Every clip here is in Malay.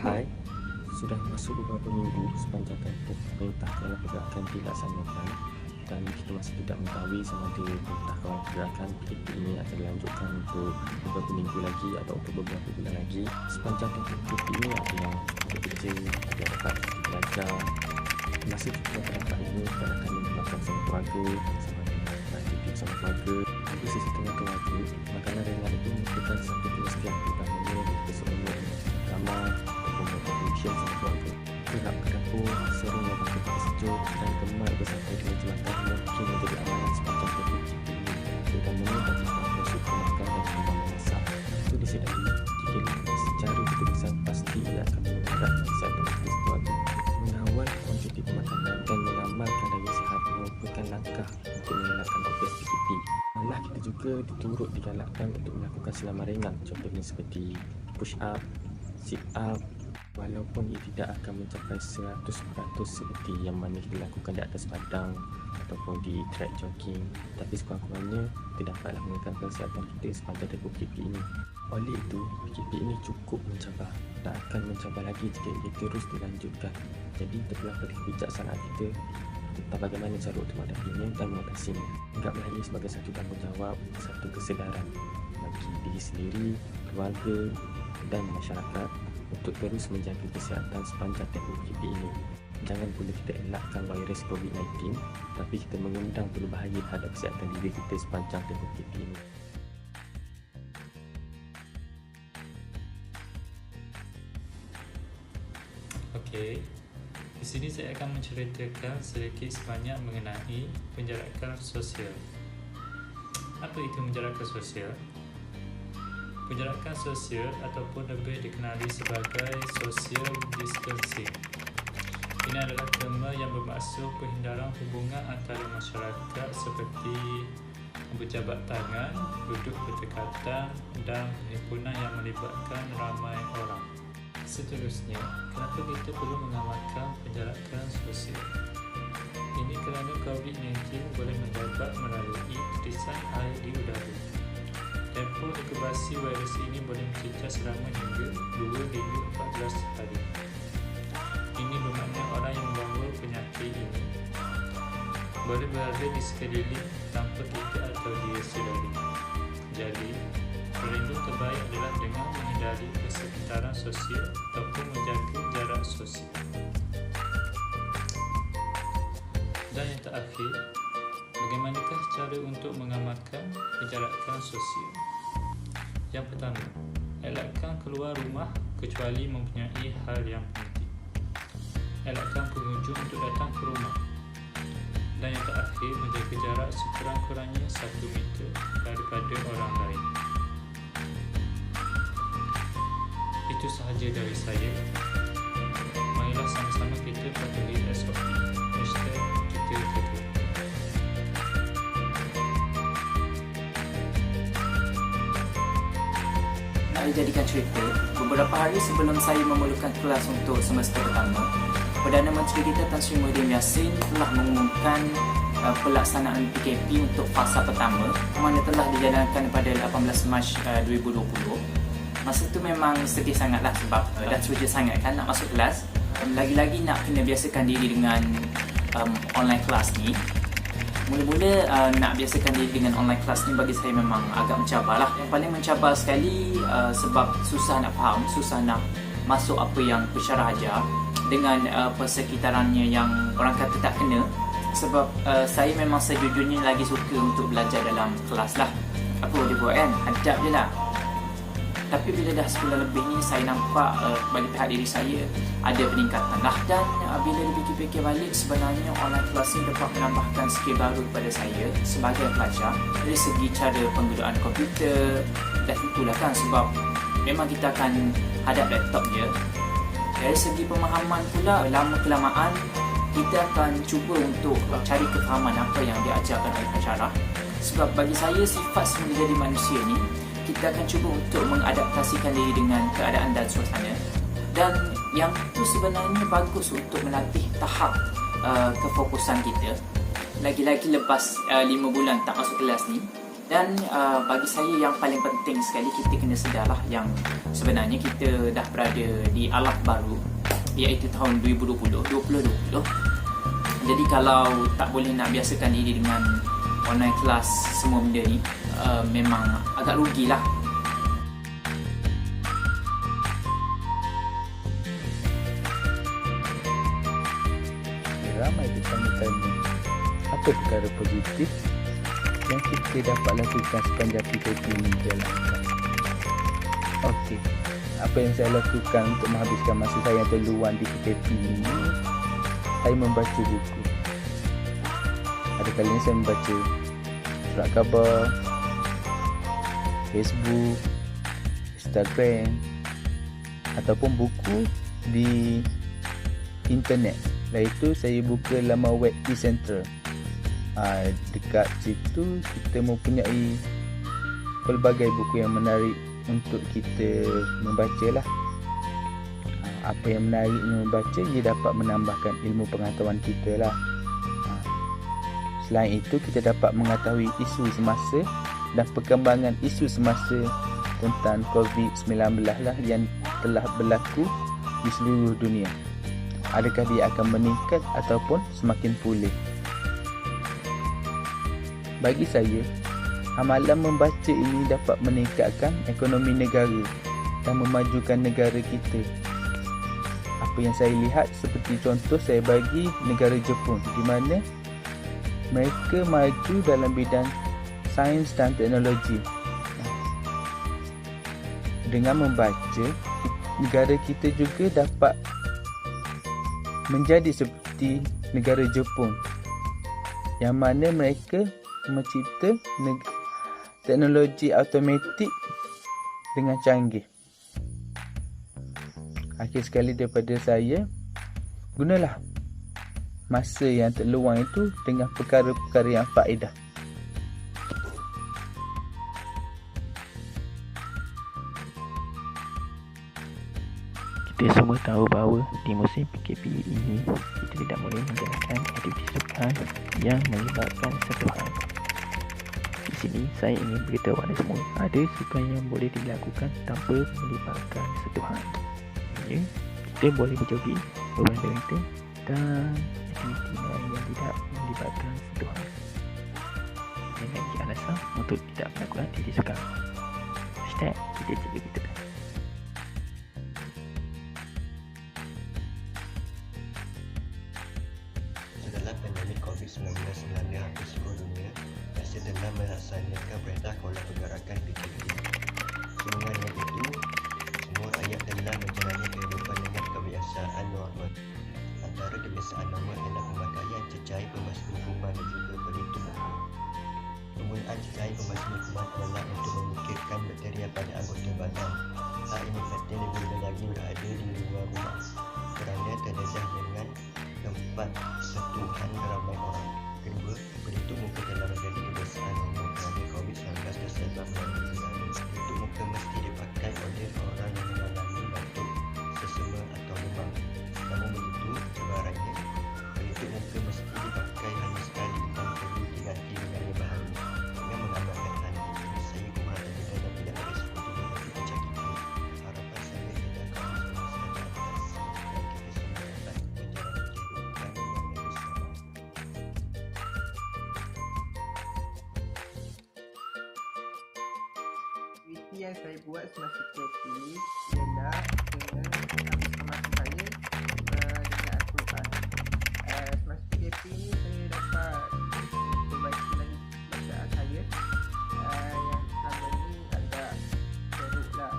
Hai, sudah masuk beberapa minggu sepanjang perintah kawalan pergerakan dilaksanakan dan kita masih tidak mengetahui sama ada perintah kawalan pergerakan PKP ini akan dilanjutkan untuk beberapa minggu lagi atau untuk beberapa bulan lagi. Sepanjang PKP ini ada yang bekerja, ada yang dapat belajar. Masa kita dapat ini kita akan melakukan sama keluarga, sama aktiviti sama keluarga. Di sisi tengah keluarga, makanan ringan itu merupakan satu kemudian utamanya kita semua kamar ataupun television sama keluarga. Gerak ke dapur, sering membaca buku sejuk dan gemar bersantai dengan jelantah mungkin menjadi amalan sepanjang PKP ini, terutamanya bagi para suka makan dan gemar memasak. Itu disedari jika secara keputusan pasti ia akan meningkat kesihatan keluarga. Mengawal kuantiti makanan dan mengamalkan daya sihat merupakan langkah untuk mengelakkan obes PKP. Malah kita juga diturut digalakkan untuk melakukan selaman ringan, contohnya seperti push up, sit up. Walaupun ia tidak akan mencapai 100% seperti yang mana dilakukan di atas padang ataupun di track jogging, tapi sekurang-kurangnya kita dapatlah meningkatkan kesihatan kita sepanjang PKP ini. Oleh itu, PKP ini cukup mencabar dan akan mencabar lagi jika ia terus dilanjutkan. Jadi terpulang pada kebijaksanaan kita tentang bagaimana cara untuk menghadapinya dan mengatasinya. Anggaplah ia sebagai satu tanggungjawab, satu kesedaran bagi diri sendiri, keluarga dan masyarakat untuk terus menjaga kesihatan sepanjang PKP ini. Jangan pula kita elakkan virus COVID-19, tapi kita mengundang berbahaya terhadap kesihatan diri kita sepanjang PKP ini. Okey, di sini saya akan menceritakan sedikit sebanyak mengenai penjarakan sosial. Apa itu penjarakan sosial? Penjarakan sosial ataupun lebih dikenali sebagai social distancing. Ini adalah terma yang bermaksud perhindaran hubungan antara masyarakat seperti berjabat tangan, duduk berdekatan dan himpunan yang melibatkan ramai orang. Seterusnya, kenapa kita perlu mengamalkan penjarakan sosial? Ini kerana COVID-19 boleh mendapat melalui titisan air di udara. Tempoh inkubasi virus ini boleh mencecah selama hingga 2 hingga 14 hari. Ini bermakna orang yang membawa penyakit ini boleh berada di sekeliling tanpa kita atau dia sedari. Jadi, pelindung terbaik adalah dengan menghindari persekitaran sosial ataupun menjaga jarak sosial. Dan yang terakhir, bagaimanakah cara untuk mengamalkan penjarakan sosial? Yang pertama, elakkan keluar rumah kecuali mempunyai hal yang penting. Elakkan pengunjung untuk datang ke rumah. Dan yang terakhir, menjaga jarak sekurang-kurangnya 1 meter daripada orang lain. Itu sahaja dari saya. Marilah sama-sama kita patuhi SOP. #kita jaga. Nak dijadikan cerita, beberapa hari sebelum saya memerlukan kelas untuk semester pertama, Perdana Menteri kita Tan Sri Muhyiddin Yassin telah mengumumkan pelaksanaan PKP untuk fasa pertama, mana telah dijalankan pada 18 Mac 2020. Masa tu memang sedih sangatlah sebab dah teruja sangat kan nak masuk kelas. Lagi-lagi nak kena biasakan diri dengan online kelas ni. Mula-mula nak biasakan diri dengan online kelas ni bagi saya memang agak mencabar lah. Yang paling mencabar sekali sebab susah nak faham, susah nak masuk apa yang pensyarah ajar dengan persekitarannya yang orang kata tak kena. Sebab saya memang sejujurnya lagi suka untuk belajar dalam kelas lah. Apa boleh buat kan, hadap je lah. Tapi bila dah sebulan lebih ni saya nampak bagi pihak diri saya ada peningkatan lah. Dan bila dipikir-pikir balik, sebenarnya online kelas ni dapat menambahkan skill baru kepada saya sebagai pelajar. Dari segi cara penggunaan komputer, dan itulah kan sebab memang kita akan hadap laptop je. Dari segi pemahaman pula, lama-kelamaan kita akan cuba untuk cari kefahaman apa yang diajarkan oleh pensyarah. Sebab bagi saya, sifat semula jadi manusia ni, kita akan cuba untuk mengadaptasikan diri dengan keadaan dan suasana. Dan yang itu sebenarnya bagus untuk melatih tahap kefokusan kita. Lagi-lagi lepas 5 bulan tak masuk kelas ni, Dan bagi saya yang paling penting sekali, kita kena sedarlah yang sebenarnya kita dah berada di alam baru, iaitu tahun 2020. Jadi kalau tak boleh nak biasakan diri dengan online class semua benda ni, memang agak rugilah. Ramai bertanya-tanya apa perkara positif yang kita dapat lakukan sepanjang PKP ini jalankan. Okey, apa yang saya lakukan untuk menghabiskan masa saya yang terluang di PKP ini, saya membaca buku. Ada kalanya saya membaca surat khabar, Facebook, Instagram, ataupun buku di internet. Lepas itu saya buka laman web eCentral. Dekat situ kita mempunyai pelbagai buku yang menarik untuk kita membaca lah. Apa yang menarik membaca, ia dapat menambahkan ilmu pengetahuan kita lah. Selain itu, kita dapat mengetahui isu semasa dan perkembangan isu semasa tentang COVID-19 lah yang telah berlaku di seluruh dunia. Adakah dia akan meningkat ataupun semakin pulih? Bagi saya, amalan membaca ini dapat meningkatkan ekonomi negara dan memajukan negara kita. Apa yang saya lihat, seperti contoh saya bagi negara Jepun, di mana mereka maju dalam bidang sains dan teknologi. Dengan membaca, negara kita juga dapat menjadi seperti negara Jepun, yang mana mereka mencipta teknologi automatik dengan canggih. Akhir sekali daripada saya, gunalah masa yang terluang itu dengan perkara-perkara yang faedah. Kita semua tahu bahawa di musim PKP ini kita tidak boleh menjalankan aktiviti sukan yang melibatkan sentuhan. Di sini saya ingin beritahu anda semua, ada sukan yang boleh dilakukan tanpa melibatkan sentuhan. Ya, kita boleh berjoging, bermain badminton dan aktiviti lain yang tidak melibatkan sentuhan. Jangan jadi alasan untuk tidak melakukan aktiviti sukan. Hashtag kita jaga kita. Setelah pandemik COVID-19 melanda hampir seluruh dunia, Malaysia telah melaksanakan perintah kawalan pergerakan PKP. Sehingga dengan itu, semua rakyat telah menjalani kehidupan dengan kebiasaan normal. Antara kebiasaan normal adalah pemakaian cecair pembasmi kuman dan juga pelitup muka. Penggunaan cecair pembasmi kuman adalah untuk memikirkan bakteria pada anggota badan. Hal ini penting lebih lagi berada di luar rumah, kerana terdedah dengan tempat sentuhan ramai orang. Kedua, pelitup muka telah menjadi kebiasaan normal kerana COVID-19 tersebar melalui udara. Pelitup muka mesti dipakai oleh orang yang mengalami batuk, sesama atau demam. Namun begitu, cabarannya, pelitup muka mesti dipakai hanya sekali dan perlu diganti dengan yang baru dengan menambahkan handi. Saya kurang terdedah dan tidak berisiko untuk terjangkiti. Harapan saya ialah kami semua sedang beradaptasi dan kita semua dapat menjalani kehidupan yang lebih selamat. Aktiviti yang saya buat semasa PKP ialah dengan habiskan masa saya dengan Al-Quran. Semasa PKP ni saya dapat memperbaiki lagi bacaan saya yang selama ni agak teruk lah.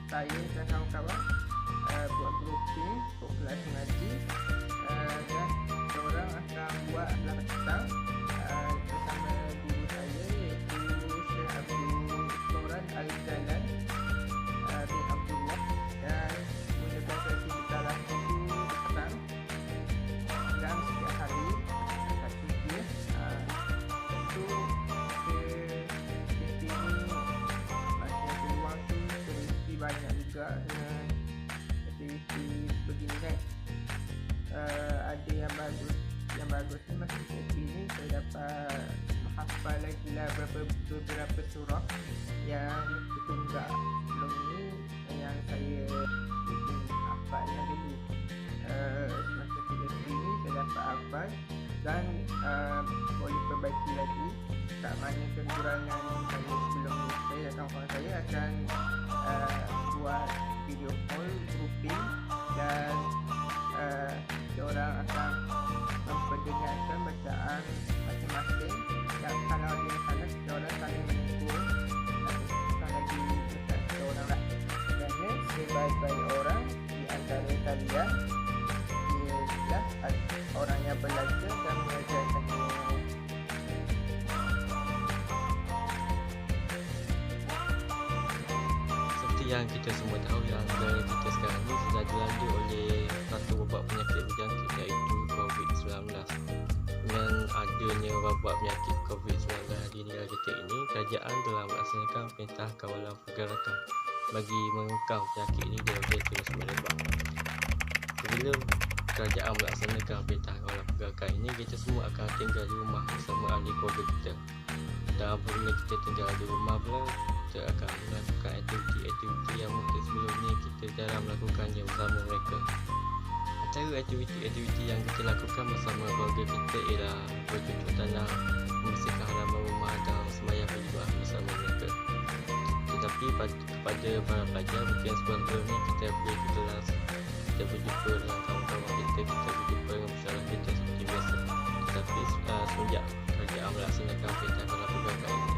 Saya dan kawan-kawan buat grouping untuk kelas mengaji dan seorang akan buat belah petang bersama guru saya iaitu Syekh Abdul Soran Al-Jalan bin Abdullah, dan menggunakan sesi bertalah itu petang dan setiap hari satu dia. Tentu ke ini masa peluang tu terisi banyak juga dengan aktiviti begini kan. Ada yang bagus ni masa PKP ni saya dapat hafal lagi lah beberapa surah yang tertunggak sebelum ni, yang saya hafalnya dulu. Semasa PKP ni saya dapat hafal dan boleh perbaiki lagi. Tak mana kekurangan saya sebelum ni, saya dan kawan saya akan buat video call grouping dan diorang akan memperdengarkan bacaan masing-masing, dan kalau ada yang salah diorang saling menegur dan bukan lagi dekat diorang lah, kerana sebaik-baik orang di antara kalian ialah orang yang belajar dan mengajarkannya. Seperti yang kita semua tahu, yang negara kita sekarang ni sudah dilanda oleh satu wabak penyakit berjangkit, iaitu COVID-19. Dengan adanya wabak penyakit COVID-19 di negara kita ini, kerajaan telah melaksanakan perintah kawalan pergerakan bagi mengekang penyakit ini daripada terus merebak. Apabila kerajaan melaksanakan perintah kawalan pergerakan ini, kita semua akan tinggal di rumah bersama ahli keluarga kita. Dan apabila kita tinggal di rumah pula, kita akan melakukan aktiviti-aktiviti yang mungkin sebelum ni kita jarang melakukannya bersama mereka. Antara aktiviti-aktiviti yang kita lakukan bersama keluarga kita ialah bercucuk tanam, membersihkan halaman rumah dan sembahyang berjemaah bersama mereka. Tetapi kepada para pelajar, mungkin sebelum ni kita pergi ke kelas, kita berjumpa dengan kawan-kawan kita berjumpa dengan masyarakat kita seperti biasa. Tetapi semenjak kerajaan melaksanakan perintah kawalan pergerakan ini,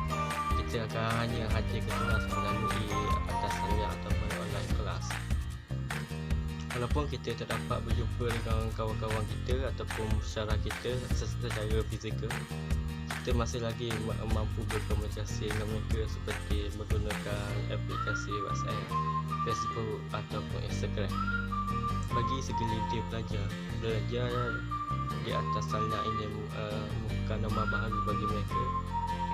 kita akan hanya hadir ke kelas melalui atas talian ataupun online kelas. Walaupun kita tak dapat berjumpa dengan kawan-kawan kita ataupun masyarakat kita secara fizikal, kita masih lagi mampu berkomunikasi dengan mereka seperti menggunakan aplikasi WhatsApp, Facebook ataupun Instagram. Bagi segelintir pelajar, belajar di atas talian ini merupakan norma baharu bagi mereka,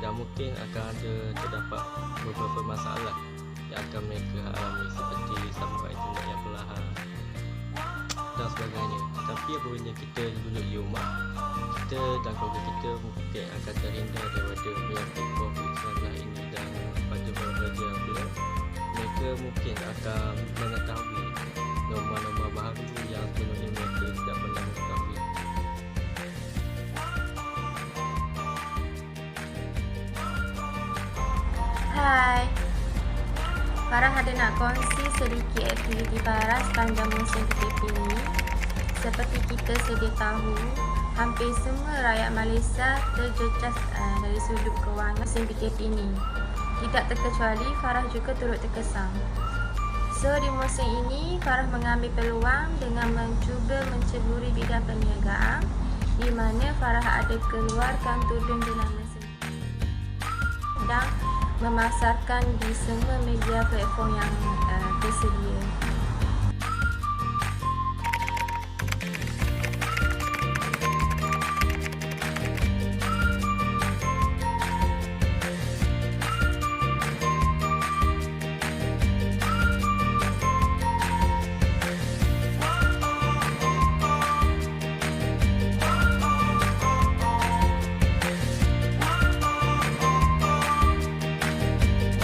dan mungkin akan terdapat beberapa masalah yang akan mereka alami seperti sambungan internet yang perlahan dan sebagainya. Tetapi apabila kita duduk di rumah, kita dan keluarga kita mungkin akan terhindar daripada penyakit COVID-19 ini, dan pada para pelajar pula, mereka mungkin akan mengetahui norma-norma baharu yang sebelumnya mereka tidak pernah mengetahui. Hai, Farah ada nak kongsi sedikit aktiviti Farah sepanjang musim PKP ini. Seperti kita sedia tahu, hampir semua rakyat Malaysia terjejas dari sudut kewangan musim PKP ini. Tidak terkecuali, Farah juga turut terkesan. So, di musim ini, Farah mengambil peluang dengan mencuba menceburi bidang perniagaan, di mana Farah ada keluarkan tudung jenama sendiri dan memasarkan di semua media platform yang tersedia.